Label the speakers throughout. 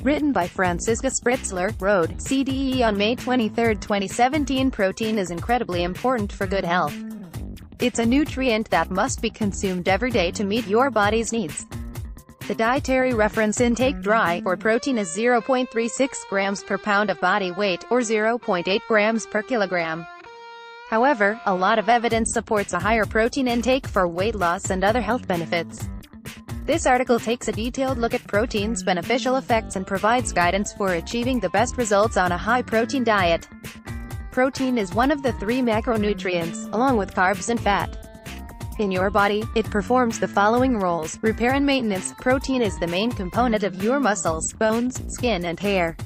Speaker 1: Written by Franziska Spritzler, Road, CDE on May 23, 2017. Protein is incredibly important for good health. It's a nutrient that must be consumed every day to meet your body's needs. The dietary reference intake dry for protein is 0.36 grams per pound of body weight, or 0.8 grams per kilogram. However, a lot of evidence supports a higher protein intake for weight loss and other health benefits. This article takes a detailed look at protein's beneficial effects and provides guidance for achieving the best results on a high-protein diet. Protein is one of the three macronutrients, along with carbs and fat. In your body, it performs the following roles: repair and maintenance. Protein is the main component of your muscles, bones, skin and hair.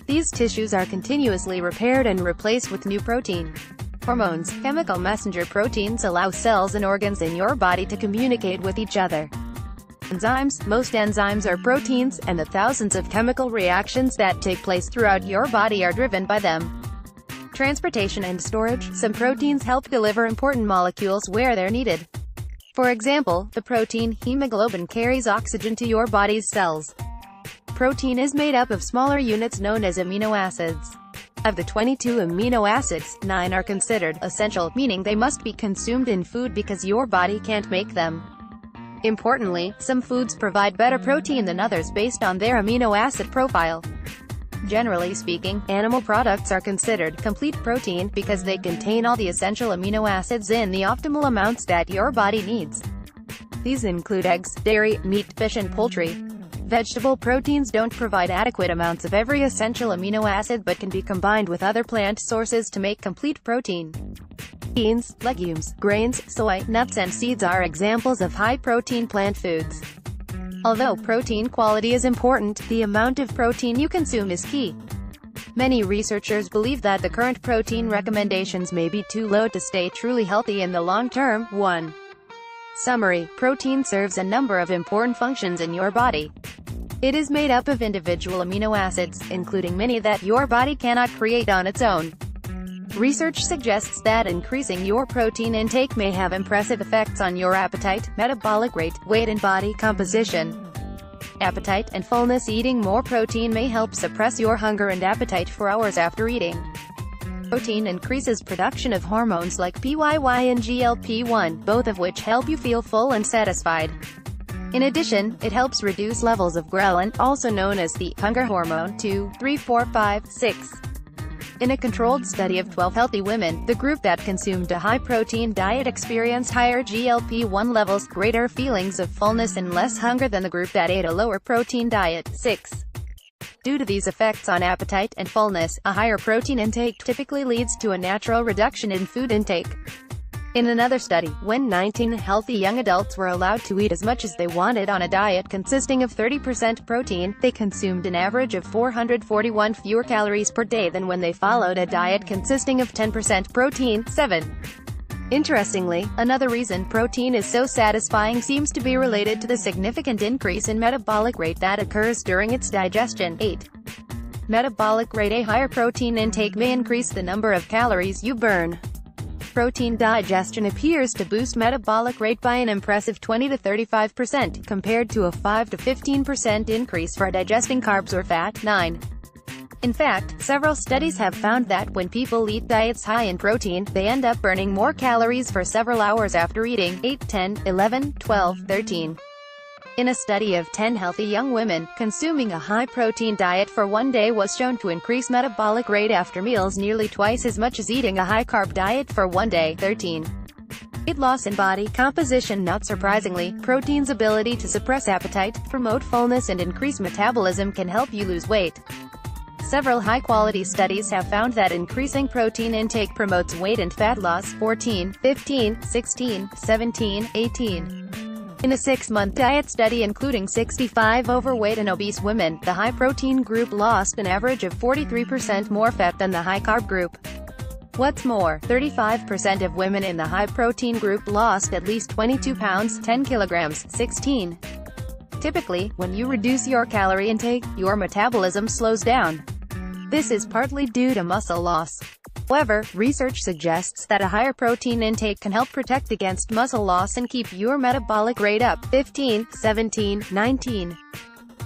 Speaker 1: These tissues are continuously repaired and replaced with new protein. Hormones, chemical messenger proteins, allow cells and organs in your body to communicate with each other. Enzymes. Most enzymes are proteins, and the thousands of chemical reactions that take place throughout your body are driven by them. Transportation and storage. Some proteins help deliver important molecules where they're needed. For example, the protein hemoglobin carries oxygen to your body's cells. Protein is made up of smaller units known as amino acids. Of the 22 amino acids, 9 are considered essential, meaning they must be consumed in food because your body can't make them. Importantly, some foods provide better protein than others based on their amino acid profile. Generally speaking, animal products are considered complete protein because they contain all the essential amino acids in the optimal amounts that your body needs. These include eggs, dairy, meat, fish and poultry. Vegetable proteins don't provide adequate amounts of every essential amino acid but can be combined with other plant sources to make complete protein. Beans, legumes, grains, soy, nuts and seeds are examples of high-protein plant foods. Although protein quality is important, the amount of protein you consume is key. Many researchers believe that the current protein recommendations may be too low to stay truly healthy in the long term. 1. Summary: protein serves a number of important functions in your body. It is made up of individual amino acids, including many that your body cannot create on its own. Research suggests that increasing your protein intake may have impressive effects on your appetite, metabolic rate, weight and body composition. Appetite and fullness. Eating more protein may help suppress your hunger and appetite for hours after eating. Protein increases production of hormones like PYY and GLP-1, both of which help you feel full and satisfied. In addition, it helps reduce levels of ghrelin, also known as the hunger hormone, 2, 3, 4, 5, 6. In a controlled study of 12 healthy women, the group that consumed a high-protein diet experienced higher GLP-1 levels, greater feelings of fullness and less hunger than the group that ate a lower-protein diet. 6. Due to these effects on appetite and fullness, a higher protein intake typically leads to a natural reduction in food intake. In another study, when 19 healthy young adults were allowed to eat as much as they wanted on a diet consisting of 30% protein, they consumed an average of 441 fewer calories per day than when they followed a diet consisting of 10% protein. 7. Interestingly, another reason protein is so satisfying seems to be related to the significant increase in metabolic rate that occurs during its digestion. 8. Metabolic rate. A higher protein intake may increase the number of calories you burn. Protein digestion appears to boost metabolic rate by an impressive 20 to 35%, compared to a 5 to 15% increase for digesting carbs or fat. 9. In fact, several studies have found that when people eat diets high in protein, they end up burning more calories for several hours after eating. 8, 10, 11, 12, 13. In a study of 10 healthy young women, consuming a high-protein diet for one day was shown to increase metabolic rate after meals nearly twice as much as eating a high-carb diet for one day. 13. Weight loss and body composition. Not surprisingly, protein's ability to suppress appetite, promote fullness and increase metabolism can help you lose weight. Several high-quality studies have found that increasing protein intake promotes weight and fat loss. 14, 15, 16, 17, 18. In a 6-month diet study including 65 overweight and obese women, the high-protein group lost an average of 43% more fat than the high-carb group. What's more, 35% of women in the high-protein group lost at least 22 pounds, 10 kilograms, 16. Typically, when you reduce your calorie intake, your metabolism slows down. This is partly due to muscle loss. However, research suggests that a higher protein intake can help protect against muscle loss and keep your metabolic rate up. 15, 17, 19.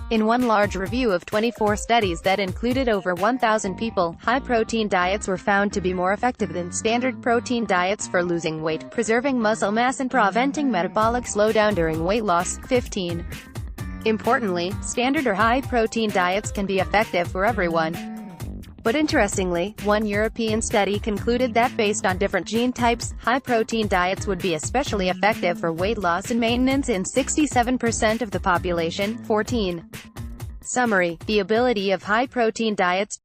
Speaker 1: In one large review of 24 studies that included over 1,000 people, high-protein diets were found to be more effective than standard protein diets for losing weight, preserving muscle mass and preventing metabolic slowdown during weight loss. 15. Importantly, standard or high-protein diets can be effective for everyone. But interestingly, one European study concluded that based on different gene types, high-protein diets would be especially effective for weight loss and maintenance in 67% of the population. 14. Summary: the ability of high-protein diets